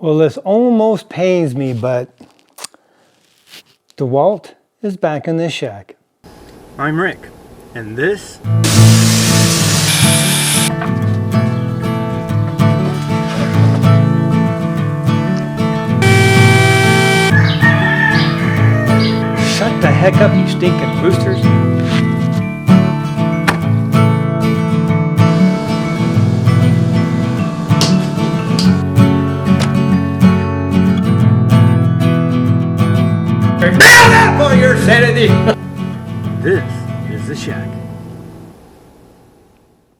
Well, this almost pains me, but DeWalt is back in this shack. I'm Rick, and this shut the heck up, you stinking roosters. Prepare that for your sanity! This is the shack.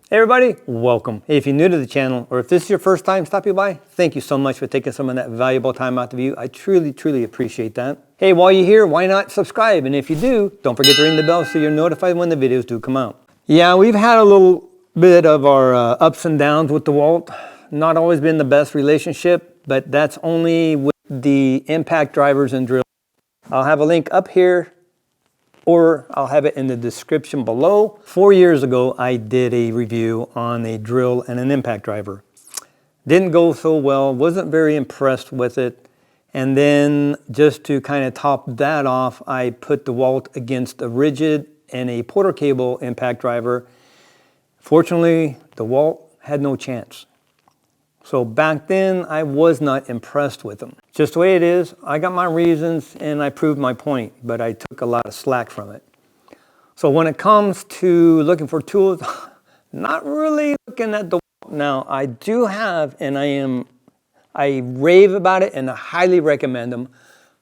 Hey everybody, welcome. Hey, if you're new to the channel, or if this is your first time stopping by, thank you so much for taking some of that valuable time out to view. I truly appreciate that. Hey, while you're here, why not subscribe? And if you do, don't forget to ring the bell so you're notified when the videos do come out. Yeah, we've had a little bit of our ups and downs with DeWalt. Not always been the best relationship, but that's only with the impact drivers and drills. I'll have a link up here, or I'll have it in the description below. 4 years ago, I did a review on a drill and an impact driver. Didn't go so well, wasn't very impressed with it. And then just to kind of top that off, I put DeWalt against a Ridgid and a Porter Cable impact driver. Fortunately, DeWalt had no chance. So back then, I was not impressed with them. Just the way it is, I got my reasons and I proved my point, but I took a lot of slack from it. So when it comes to looking for tools, not really looking at DeWalt. Now, I do have, and I rave about it and I highly recommend them.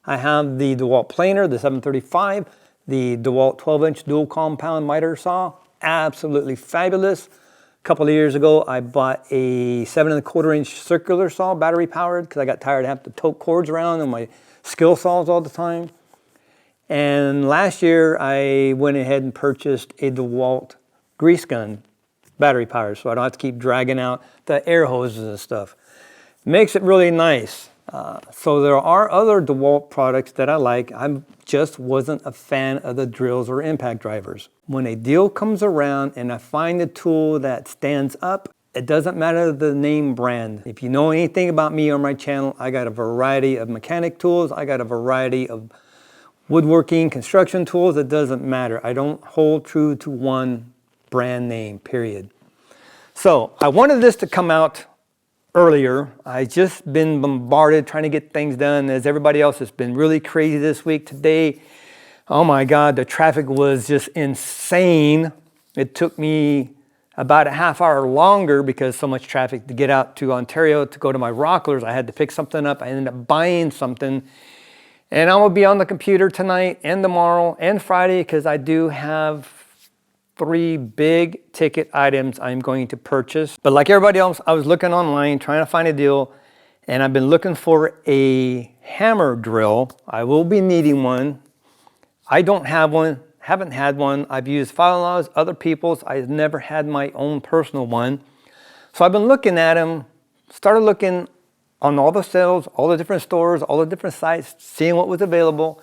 I have the DeWalt planer, the 735, the DeWalt 12-inch dual compound miter saw, absolutely fabulous. A couple of years ago, I bought a 7¼ inch circular saw, battery powered, because I got tired of having to tote cords around on my skill saws all the time. And last year, I went ahead and purchased a DeWalt grease gun, battery powered, so I don't have to keep dragging out the air hoses and stuff. Makes it really nice. So there are other DeWalt products that I like. I just wasn't a fan of the drills or impact drivers. When a deal comes around and I find a tool that stands up, it doesn't matter the name brand. If you know anything about me or my channel, I got a variety of mechanic tools. I got a variety of woodworking, construction tools. It doesn't matter. I don't hold true to one brand name, period. So I wanted this to come out earlier. I just been bombarded trying to get things done as everybody else has been really crazy this week. Today, oh my God, the traffic was just insane. It took me about a half hour longer because so much traffic to get out to Ontario to go to my rocklers. I had to pick something up. I ended up buying something, and I will be on the computer tonight and tomorrow and Friday because I do have 3 big ticket items I'm going to purchase. But like everybody else, I was looking online trying to find a deal, and I've been looking for a hammer drill. I will be needing one. I don't have one, haven't had one. I've used father-in-law's, other people's. I've never had my own personal one. So I've been looking at them, started looking on all the sales, all the different stores, all the different sites, seeing what was available.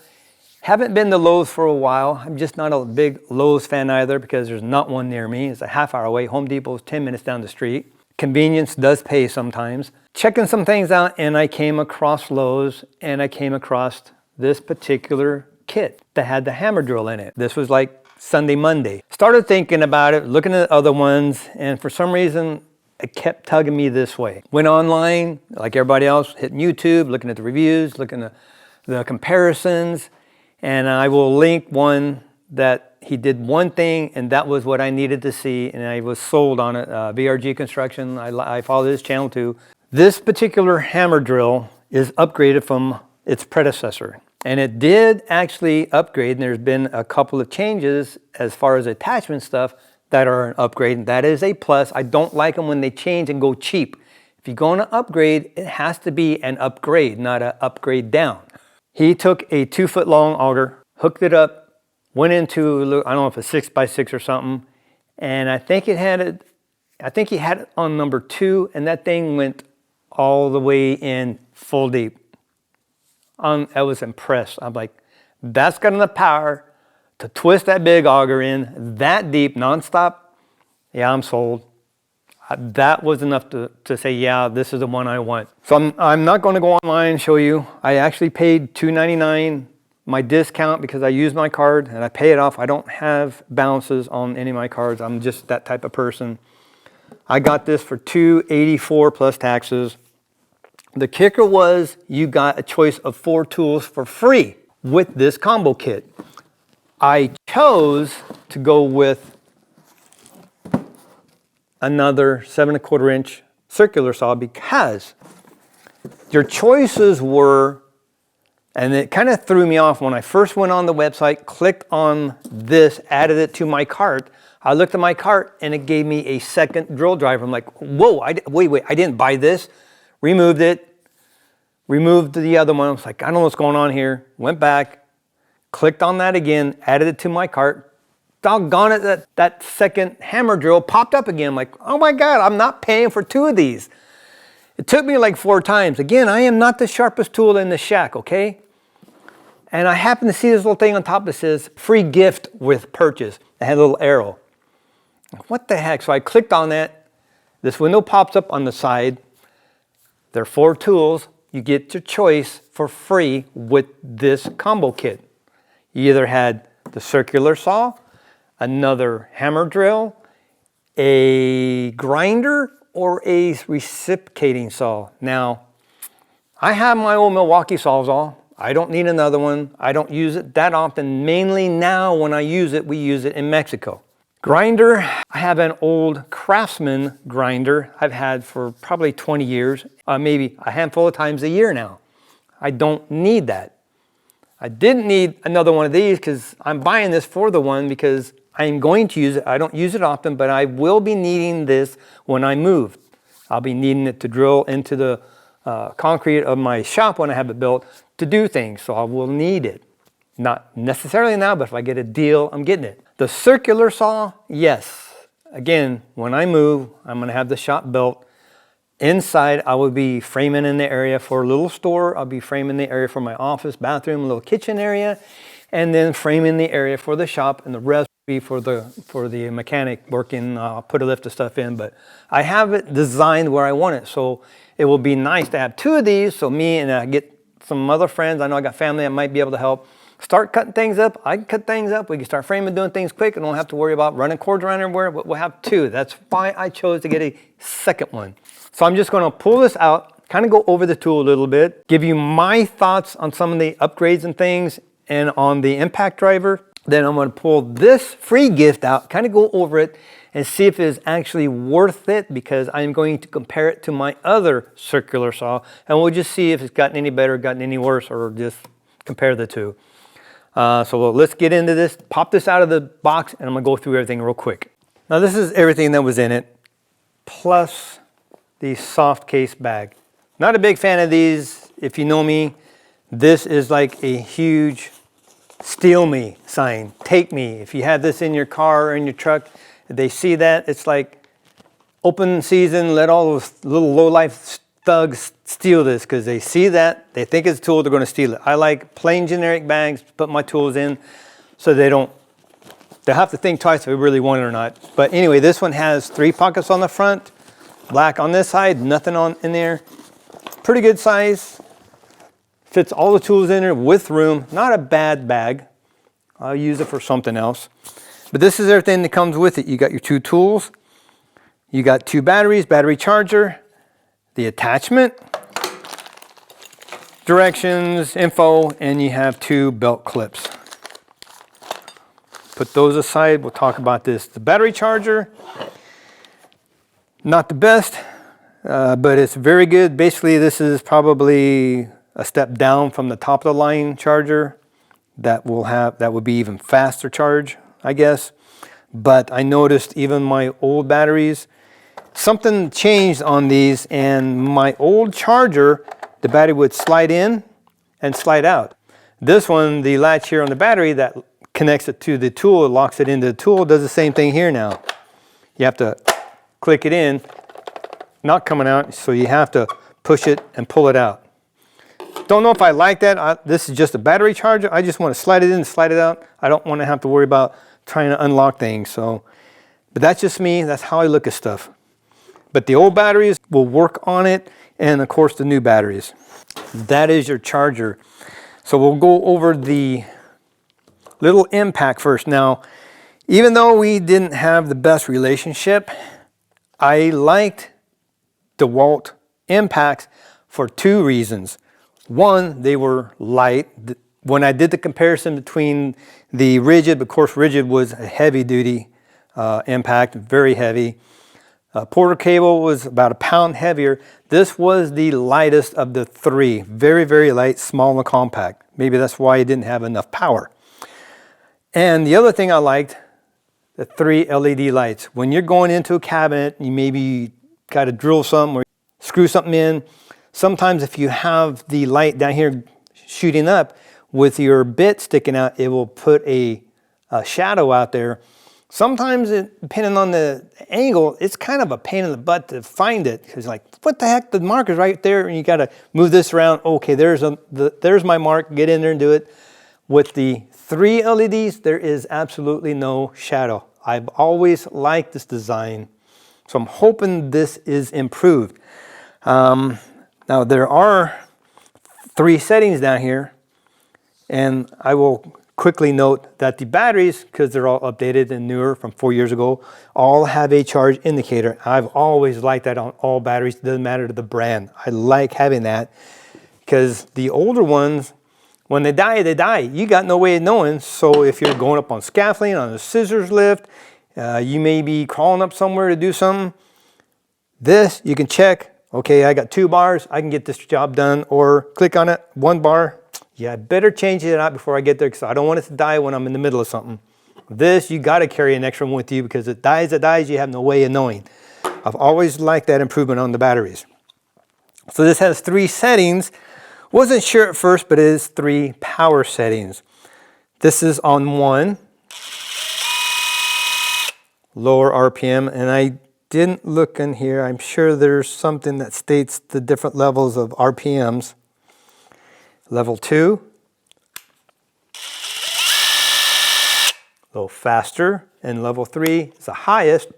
Haven't been to Lowe's for a while. I'm just not a big Lowe's fan either because there's not one near me. It's a half hour away. Home Depot is 10 minutes down the street. Convenience does pay sometimes. Checking some things out, and I came across Lowe's, and I came across this particular kit that had the hammer drill in it. This was like Sunday, Monday. Started thinking about it, looking at other ones, and for some reason, it kept tugging me this way. Went online, like everybody else, hitting YouTube, looking at the reviews, looking at the comparisons. And I will link one that he did one thing, and that was what I needed to see, and I was sold on it. VRG Construction, I follow his channel too. This particular hammer drill is upgraded from its predecessor, and it did actually upgrade, and there's been a couple of changes as far as attachment stuff that are an upgrade, and that is a plus. I don't like them when they change and go cheap. If you're going to upgrade, it has to be an upgrade, not an upgrade down. He took a 2-foot long auger, hooked it up, went into, I don't know if it's 6x6 or something, and I think he had it on number 2, and that thing went all the way in full deep. I was impressed. I'm like, that's got enough power to twist that big auger in that deep, nonstop. Yeah, I'm sold. That was enough to say, yeah, this is the one I want. So I'm not going to go online and show you. I actually paid $2.99 my discount because I use my card and I pay it off. I don't have balances on any of my cards. I'm just that type of person. I got this for $2.84 plus taxes. The kicker was you got a choice of 4 tools for free with this combo kit. I chose to go with another 7¼ inch circular saw because your choices were, and it kind of threw me off when I first went on the website, clicked on this, added it to my cart. I looked at my cart and it gave me a second drill driver. I'm like, whoa, wait, I didn't buy this. Removed it, removed the other one. I was like, I don't know what's going on here. Went back, clicked on that again, added it to my cart. Doggone it, that second hammer drill popped up again. I'm like, oh my God, I'm not paying for 2 of these. It took me like 4 times. Again, I am not the sharpest tool in the shack, okay? And I happened to see this little thing on top that says free gift with purchase. It had a little arrow. What the heck? So I clicked on that. This window pops up on the side. There are 4 tools. You get your choice for free with this combo kit. You either had the circular saw, another hammer drill, a grinder, or a reciprocating saw. Now, I have my old Milwaukee Sawzall. I don't need another one. I don't use it that often. Mainly now when I use it, we use it in Mexico. Grinder, I have an old Craftsman grinder I've had for probably 20 years, maybe a handful of times a year now. I don't need that. I didn't need another one of these because I'm buying this for the one because I'm going to use it. I don't use it often, but I will be needing this when I move. I'll be needing it to drill into the concrete of my shop when I have it built to do things, so I will need it. Not necessarily now, but if I get a deal, I'm getting it. The circular saw, yes. Again, when I move, I'm going to have the shop built. Inside, I will be framing in the area for a little store. I'll be framing the area for my office, bathroom, a little kitchen area, and then framing the area for the shop, and the rest will be for the mechanic working. I'll put a lift of stuff in, but I have it designed where I want it. So it will be nice to have 2 of these, so me and I get some other friends, I know I got family that might be able to help. Start cutting things up. I can cut things up. We can start framing, doing things quick. I don't have to worry about running cords around everywhere. But we'll have 2. That's why I chose to get a second one. So I'm just going to pull this out, kind of go over the tool a little bit, give you my thoughts on some of the upgrades and things, and on the impact driver. Then I'm going to pull this free gift out, kind of go over it, and see if it's actually worth it, because I'm going to compare it to my other circular saw, and we'll just see if it's gotten any better, gotten any worse, or just compare the 2. So let's get into this, pop this out of the box, and I'm gonna go through everything real quick. Now this is everything that was in it, plus the soft case bag. Not a big fan of these. If you know me, this is like a huge steal me sign, take me. If you have this in your car or in your truck, if they see that, it's like open season, let all those little low-life thugs steal this, because they see that, they think it's a tool, they're going to steal it. I like plain generic bags to put my tools in, so they'll have to think twice if they really want it or not. But anyway, this one has 3 pockets on the front, black on this side, nothing in there. Pretty good size, fits all the tools in there with room. Not a bad bag. I'll use it for something else. But this is everything that comes with it. You got your 2 tools, you got 2 batteries, battery charger, the attachment, directions, info, and you have 2 belt clips. Put those aside, we'll talk about this. The battery charger, not the best, but it's very good. Basically, this is probably a step down from the top of the line charger. That would be even faster charge, I guess. But I noticed even my old batteries, something changed on these, and my old charger, the battery would slide in and slide out. This one, the latch here on the battery that connects it to the tool, locks it into the tool, does the same thing here now. You have to click it in, not coming out, so you have to push it and pull it out. Don't know if I like that. This is just a battery charger. I just want to slide it in and slide it out. I don't want to have to worry about trying to unlock things. But that's just me. That's how I look at stuff. But the old batteries will work on it, and of course the new batteries. That is your charger. So we'll go over the little impact first. Now, even though we didn't have the best relationship, I liked DeWalt Impacts for two reasons. One, they were light. When I did the comparison between the Ridgid, of course Ridgid was a heavy duty impact, very heavy. Porter Cable was about a pound heavier. This was the lightest of the three. Very, very light, small and compact. Maybe that's why it didn't have enough power. And the other thing I liked, the 3 LED lights. When you're going into a cabinet, you maybe got to drill something or screw something in. Sometimes if you have the light down here shooting up with your bit sticking out, it will put a shadow out there. Sometimes, depending on the angle, it's kind of a pain in the butt to find it. Because like, what the heck, the marker's right there, and you got to move this around. Okay, there's my mark, get in there and do it. With the 3 LEDs, there is absolutely no shadow. I've always liked this design, so I'm hoping this is improved. Now there are 3 settings down here, and I will quickly note that the batteries, because they're all updated and newer from 4 years ago, all have a charge indicator. I've always liked that on all batteries. It doesn't matter to the brand. I like having that because the older ones, when they die, they die. You got no way of knowing. So if you're going up on scaffolding, on a scissors lift, you may be crawling up somewhere to do something. This, you can check, okay, I got 2 bars, I can get this job done, or click on it, 1 bar. Yeah, I better change it out before I get there because I don't want it to die when I'm in the middle of something. This, you got to carry an extra one with you because it dies, you have no way of knowing. I've always liked that improvement on the batteries. So this has 3 settings. Wasn't sure at first, but it is 3 power settings. This is on 1, lower RPM, and I didn't look in here. I'm sure there's something that states the different levels of RPMs. Level 2, a little faster, and level 3 is the highest.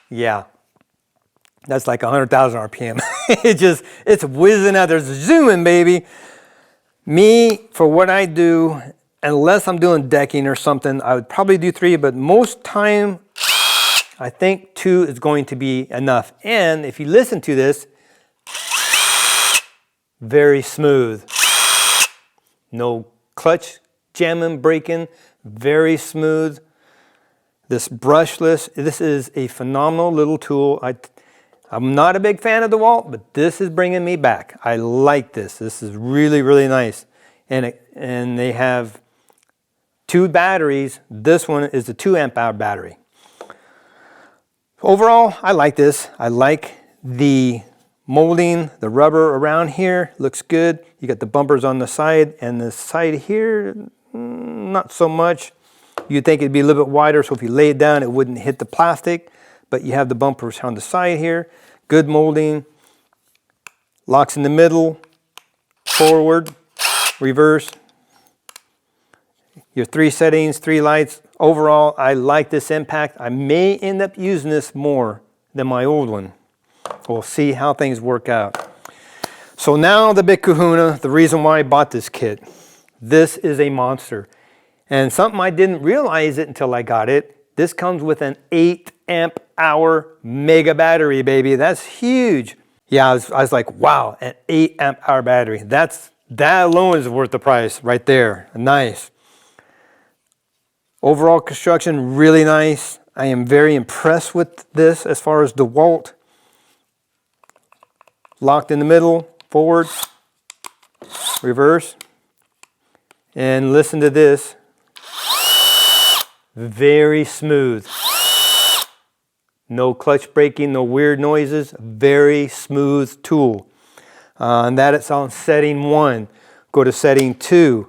Yeah, that's like 100,000 RPM. It's whizzing out there, it's zooming, baby. Me, for what I do, unless I'm doing decking or something, I would probably do 3, but most time, I think 2 is going to be enough. And if you listen to this, very smooth. No clutch jamming, breaking, very smooth. This brushless, this is a phenomenal little tool. I'm not a big fan of DeWalt, but this is bringing me back. I like this. This is really, really nice. And they have 2 batteries. This one is a 2 amp hour battery. Overall, I like this. I like the molding, the rubber around here looks good. You got the bumpers on the side, and the side here, not so much. You'd think it'd be a little bit wider, so if you lay it down, it wouldn't hit the plastic, but you have the bumpers on the side here. Good molding, locks in the middle, forward, reverse. Your 3 settings, 3 lights. Overall, I like this impact. I may end up using this more than my old one. We'll see how things work out. So now the big kahuna, the reason why I bought this kit. This is a monster. And something I didn't realize it until I got it. This comes with an 8 amp hour mega battery, baby. That's huge. Yeah, I was like, wow, an 8 amp hour battery. That alone is worth the price right there. Nice. Overall construction, really nice. I am very impressed with this as far as DeWalt. Locked in the middle, forward, reverse, and listen to this. Very smooth. No clutch braking, no weird noises. Very smooth tool. And that it's on setting 1. Go to setting 2.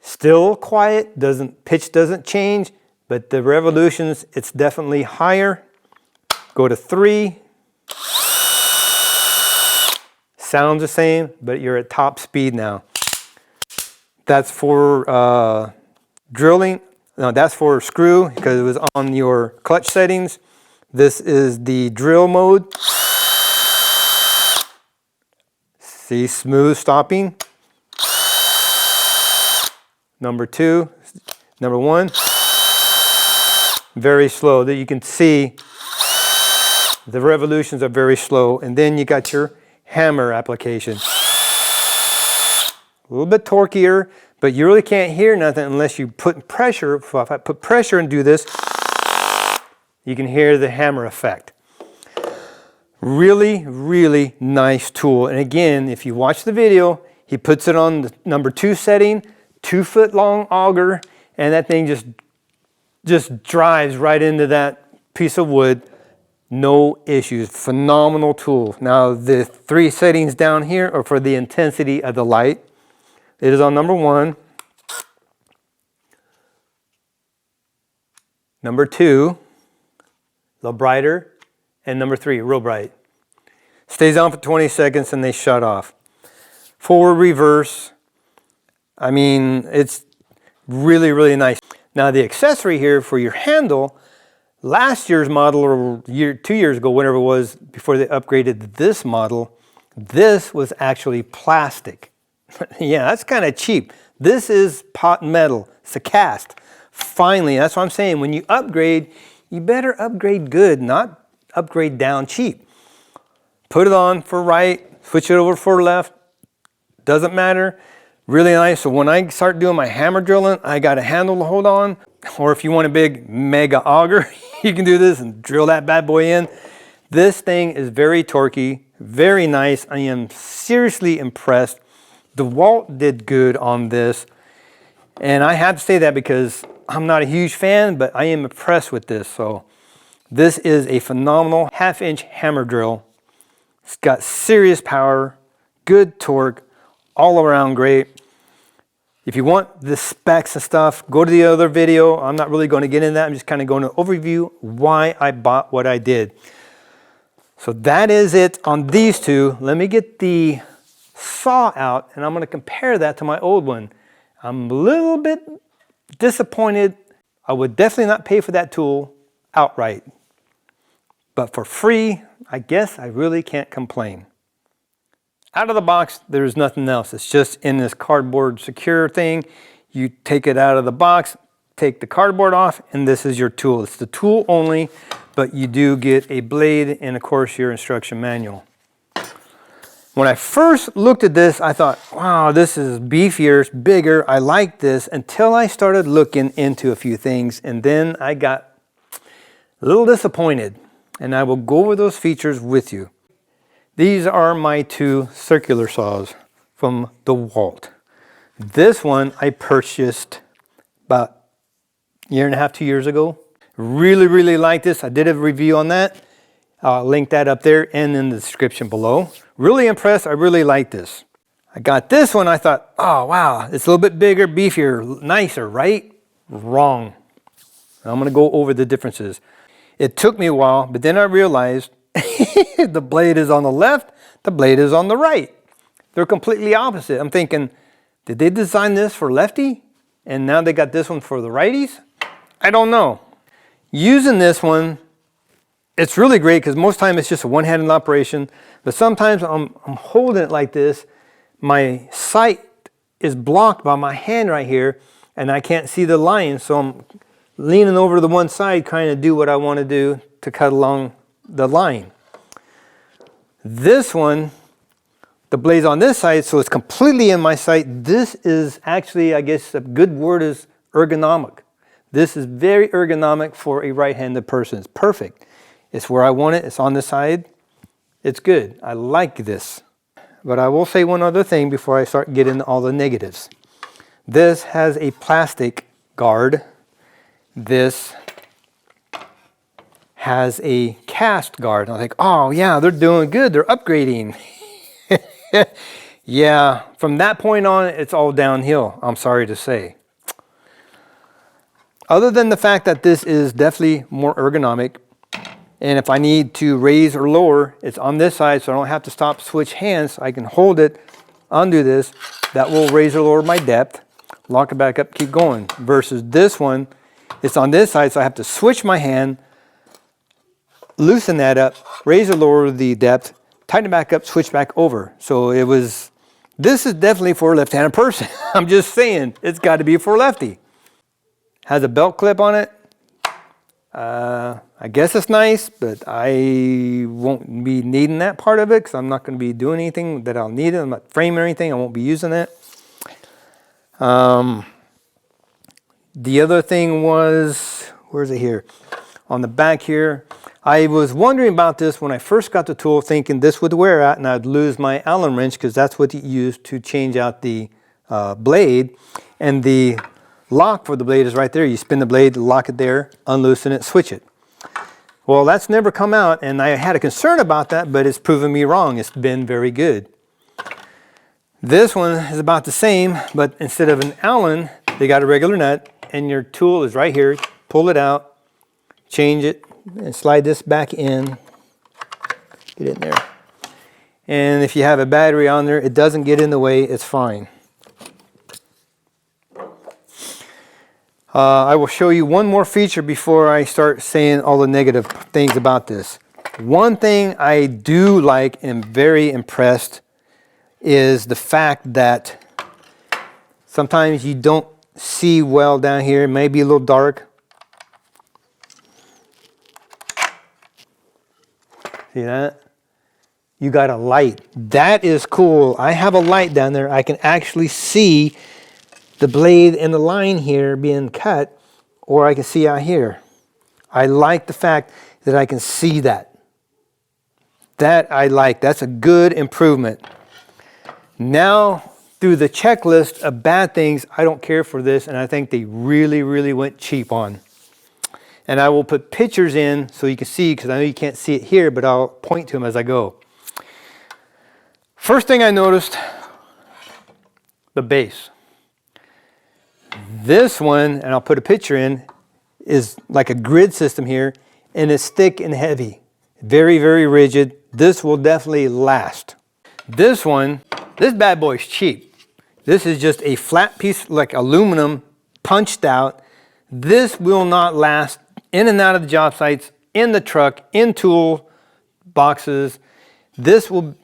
Still quiet, pitch doesn't change, but the revolutions, it's definitely higher. Go to 3. Sounds the same, but you're at top speed now. That's for drilling. Now that's for screw because it was on your clutch settings. This is the drill mode. See, smooth stopping. Number 2, number 1, very slow. That you can see the revolutions are very slow. And then you got your hammer application. A little bit torquier, but you really can't hear nothing unless you put pressure. If I put pressure and do this, you can hear the hammer effect. Really, really nice tool. And again, if you watch the video, he puts it on the number 2 setting, 2-foot long auger, and that thing just drives right into that piece of wood. No issues. Phenomenal tool. Now the 3 settings down here are for the intensity of the light. It is on number 1. Number 2, a little brighter. And number 3, real bright. Stays on for 20 seconds and they shut off. Forward, reverse. I mean, it's really, really nice. Now the accessory here for your handle, last year's model or 2 years ago, whatever it was, before they upgraded this model, this was actually plastic. Yeah, that's kind of cheap. This is pot metal. It's a cast. Finally, that's what I'm saying. When you upgrade, you better upgrade good, not upgrade down cheap. Put it on for right, switch it over for left, doesn't matter. Really nice. So when I start doing my hammer drilling, I got a handle to hold on. Or if you want a big mega auger, you can do this and drill that bad boy in. This thing is very torquey, very nice. I am seriously impressed. DeWalt did good on this. And I have to say that because I'm not a huge fan, but I am impressed with this. So this is a phenomenal 1/2-inch hammer drill. It's got serious power, good torque, all around great. If you want the specs and stuff, go to the other video. I'm not really going to get into that. I'm just kind of going to overview why I bought what I did. So that is it on these two. Let me get the saw out and I'm going to compare that to my old one. I'm a little bit disappointed. I would definitely not pay for that tool outright. But for free, I guess I really can't complain. Out of the box, there's nothing else. It's just in this cardboard secure thing. You take it out of the box, take the cardboard off, and this is your tool. It's the tool only, but you do get a blade and of course your instruction manual. When I first looked at this, I thought, wow, this is beefier, it's bigger. I like this until I started looking into a few things, and then I got a little disappointed. And I will go over those features with you. These are my 2 circular saws from DeWalt. This one I purchased about a year and a half, 2 years ago. Really, really like this. I did a review on that. I'll link that up there and in the description below. Really impressed. I really like this. I got this one. I thought, oh, wow, it's a little bit bigger, beefier, nicer, right? Wrong. I'm going to go over the differences. It took me a while, but then I realized the blade is on the left, the blade is on the right. They're completely opposite. I'm thinking, did they design this for lefty? And now they got this one for the righties? I don't know. Using this one, it's really great because most time it's just a one-handed operation. But sometimes I'm holding it like this. My sight is blocked by my hand right here, and I can't see the line, so I'm leaning over to the one side, trying to do what I want to do to cut along the line. This one, the blade's on this side, so it's completely in my sight. This is actually, I guess a good word is ergonomic. This is very ergonomic for a right-handed person. It's perfect. It's where I want it. It's on the side. It's good. I like this. But I will say one other thing before I start getting all the negatives. This has a plastic guard. This has a cast guard. I think, oh yeah, they're doing good. They're upgrading. Yeah, from that point on, it's all downhill, I'm sorry to say. Other than the fact that this is definitely more ergonomic, and if I need to raise or lower, it's on this side, so I don't have to stop, switch hands. I can hold it, undo this. That will raise or lower my depth, lock it back up, keep going. Versus this one, It's on this side, so I have to switch my hand, loosen that up, raise or lower the depth, tighten it back up, switch back over. So it was, this is definitely for a left-handed person. I'm just saying, it's got to be for a lefty. Has a belt clip on it. I guess it's nice, but I won't be needing that part of it because I'm not going to be doing anything that I'll need it. I'm not framing or anything. I won't be using it. The other thing was, where's it here? On the back here, I was wondering about this when I first got the tool, thinking this would wear out and I'd lose my Allen wrench because that's what you use to change out the blade. And the lock for the blade is right there. You spin the blade, lock it there, unloosen it, switch it. Well, that's never come out, and I had a concern about that, but it's proven me wrong. It's been very good. This one is about the same, but instead of an Allen, they got a regular nut, and your tool is right here. Pull it out, change it, and slide this back in. Get in there. And if you have a battery on there, it doesn't get in the way, it's fine. I will show you one more feature before I start saying all the negative things about this. One thing I do like and am very impressed is the fact that sometimes you don't see well down here. It may be a little dark. See that? You got a light. That is cool. I have a light down there. I can actually see the blade and the line here being cut, or I can see out here. I like the fact that I can see that. That I like. That's a good improvement. Now, through the checklist of bad things, I don't care for this, and I think they really, really went cheap on. And I will put pictures in so you can see, because I know you can't see it here, but I'll point to them as I go. First thing I noticed, the base. This one, and I'll put a picture in, is like a grid system here, and it's thick and heavy. Very, very rigid. This will definitely last. This one, this bad boy is cheap. This is just a flat piece, like aluminum, punched out. This will not last in and out of the job sites, in the truck, in tool boxes. This will,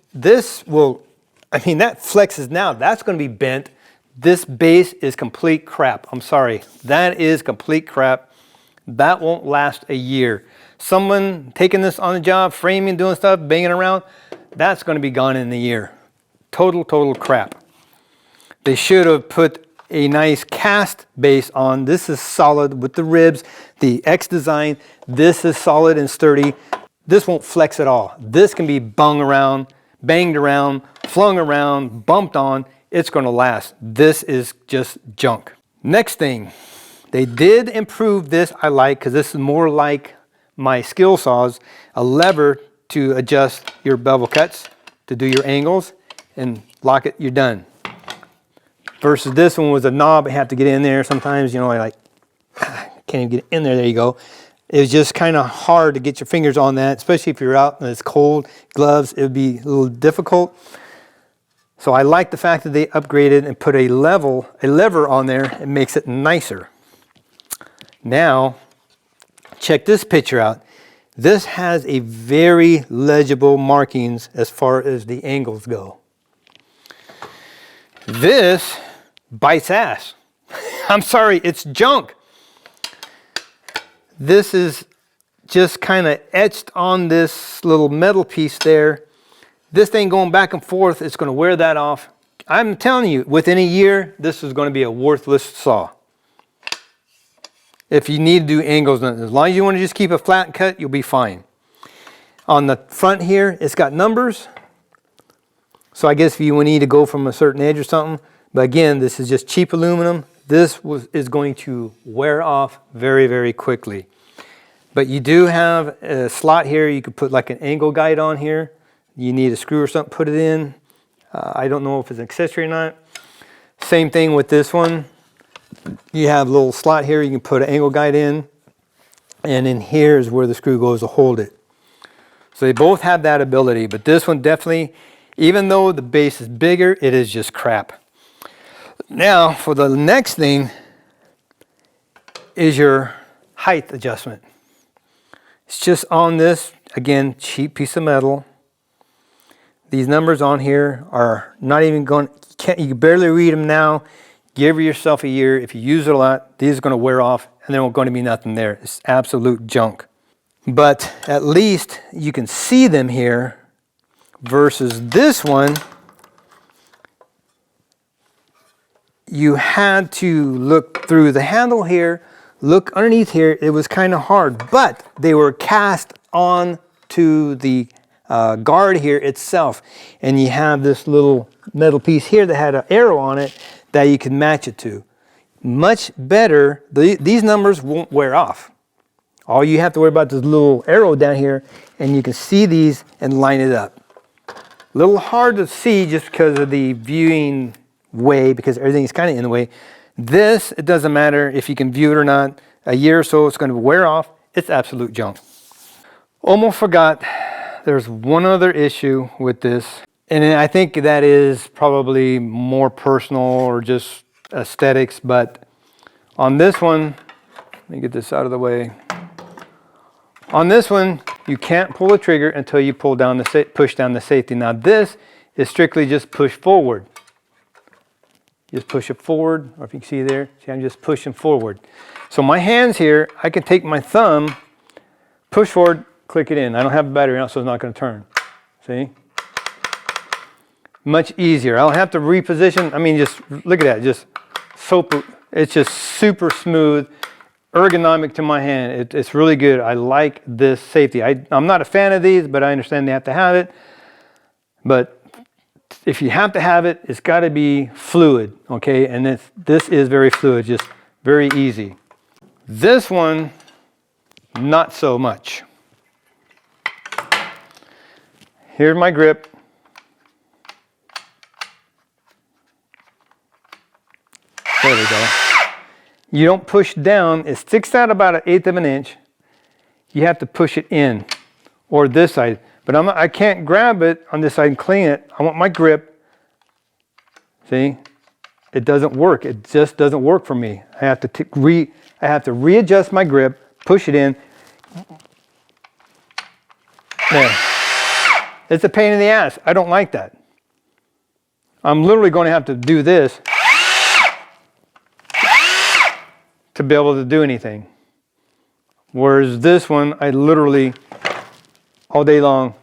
I mean, that flexes now. That's going to be bent. This base is complete crap. I'm sorry. That is complete crap. That won't last a year. Someone taking this on the job, framing, doing stuff, banging around, that's going to be gone in a year. Total crap. They should have put a nice cast base on. This is solid with the ribs, the X design. This is solid and sturdy. This won't flex at all. This can be banged around, flung around, bumped on. It's going to last. This is just junk. Next thing, they did improve this. I like, because this is more like my skill saws, a lever to adjust your bevel cuts, to do your angles, and lock it, you're done. Versus this one was a knob. I have to get in there sometimes, you know, I like, can't even get in there. There you go. It was just kind of hard to get your fingers on that, especially if you're out and it's cold, gloves, it would be a little difficult. So I like the fact that they upgraded and put a lever on there. It makes it nicer. Now, check this picture out. This has a very legible markings as far as the angles go. This bites ass. I'm sorry, it's junk. This is just kind of etched on this little metal piece there. This thing going back and forth, it's going to wear that off. I'm telling you, within a year, this is going to be a worthless saw. If you need to do angles, as long as you want to just keep a flat cut, you'll be fine. On the front here, it's got numbers. So I guess if you need to go from a certain edge or something. But again, this is just cheap aluminum. This is going to wear off very, very quickly. But you do have a slot here. You could put like an angle guide on here. You need a screw or something, put it in. I don't know if it's an accessory or not. Same thing with this one. You have a little slot here. You can put an angle guide in. And in here is where the screw goes to hold it. So they both have that ability. But this one definitely, even though the base is bigger, it is just crap. Now, for the next thing, is your height adjustment. It's just on this, again, cheap piece of metal. These numbers on here are not even going, you can barely read them now. Give yourself a year. If you use it a lot, these are going to wear off and there won't going to be nothing there. It's absolute junk. But at least you can see them here versus this one. You had to look through the handle here, look underneath here. It was kind of hard, but they were cast onto the guard here itself, and you have this little metal piece here that had an arrow on it that you can match it to. Much better. These numbers won't wear off. All you have to worry about is this little arrow down here, and you can see these and line it up. A little hard to see just because of the viewing way, because everything's kind of in the way. This, it doesn't matter if you can view it or not. A year or so, it's going to wear off. It's absolute junk. Almost forgot. There's one other issue with this, and I think that is probably more personal or just aesthetics, but on this one, let me get this out of the way. On this one, you can't pull the trigger until you push down the safety. Now this is strictly just push forward. Just push it forward, or if you can see there, see I'm just pushing forward. So my hands here, I can take my thumb, push forward, click it in. I don't have a battery now, so it's not going to turn. See? Much easier. I don't have to reposition. I mean, just look at that. Just it's just super smooth, ergonomic to my hand. It's really good. I like this safety. I'm not a fan of these, but I understand they have to have it. But if you have to have it, it's got to be fluid, okay? And this is very fluid, just very easy. This one, not so much. Here's my grip. There we go. You don't push down. It sticks out about 1/8 of an inch. You have to push it in, or this side. But I can't grab it on this side and clean it. I want my grip. See? It doesn't work. It just doesn't work for me. I have to readjust my grip, push it in. There. It's a pain in the ass. I don't like that. I'm literally going to have to do this to be able to do anything. Whereas this one, I literally, all day long,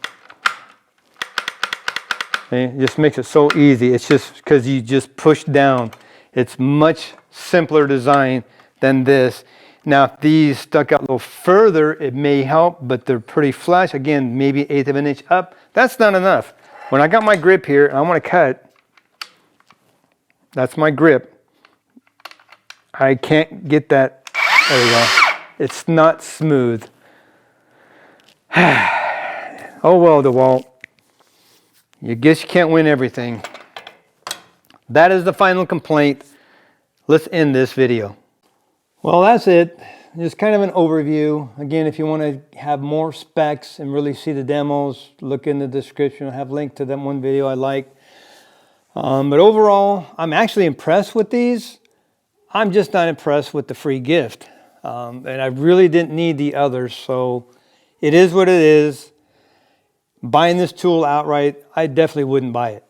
it just makes it so easy. It's just because you just push down. It's much simpler design than this. Now, if these stuck out a little further, it may help, but they're pretty flush. Again, maybe 1/8 of an inch up. That's not enough. When I got my grip here, and I want to cut, that's my grip. I can't get that. There we go. It's not smooth. Oh well, DeWalt. You guess you can't win everything. That is the final complaint. Let's end this video. Well, that's it. Just kind of an overview. Again, if you want to have more specs and really see the demos, look in the description. I have a link to that one video I like. But overall, I'm actually impressed with these. I'm just not impressed with the free gift. And I really didn't need the others, so it is what it is. Buying this tool outright, I definitely wouldn't buy it.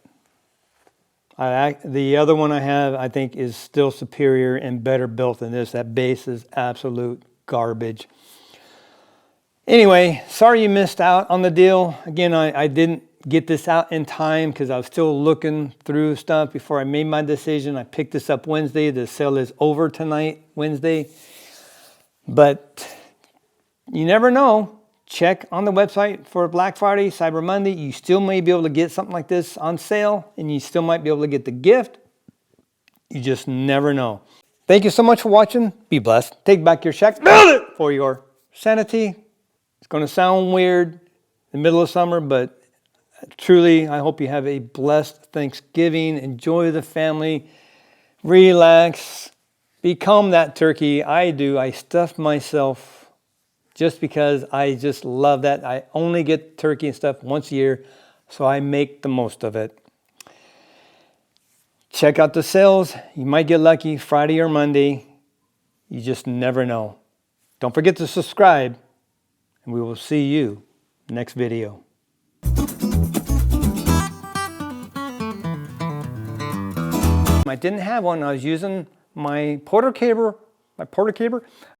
The other one I have, I think, is still superior and better built than this. That base is absolute garbage. Anyway, sorry you missed out on the deal. Again, I didn't get this out in time because I was still looking through stuff before I made my decision. I picked this up Wednesday. The sale is over tonight, Wednesday. But you never know. Check on the website for Black Friday, Cyber Monday. You still may be able to get something like this on sale, and you still might be able to get the gift. You just never know. Thank you so much for watching. Be blessed. Take back your check for your sanity. It's going to sound weird in the middle of summer, but truly, I hope you have a blessed Thanksgiving. Enjoy the family. Relax. Become that turkey. I do. I stuff myself just because I just love that. I only get turkey and stuff once a year, so I make the most of it. Check out the sales. You might get lucky Friday or Monday. You just never know. Don't forget to subscribe, and we will see you next video. I didn't have one. I was using my Porter cable.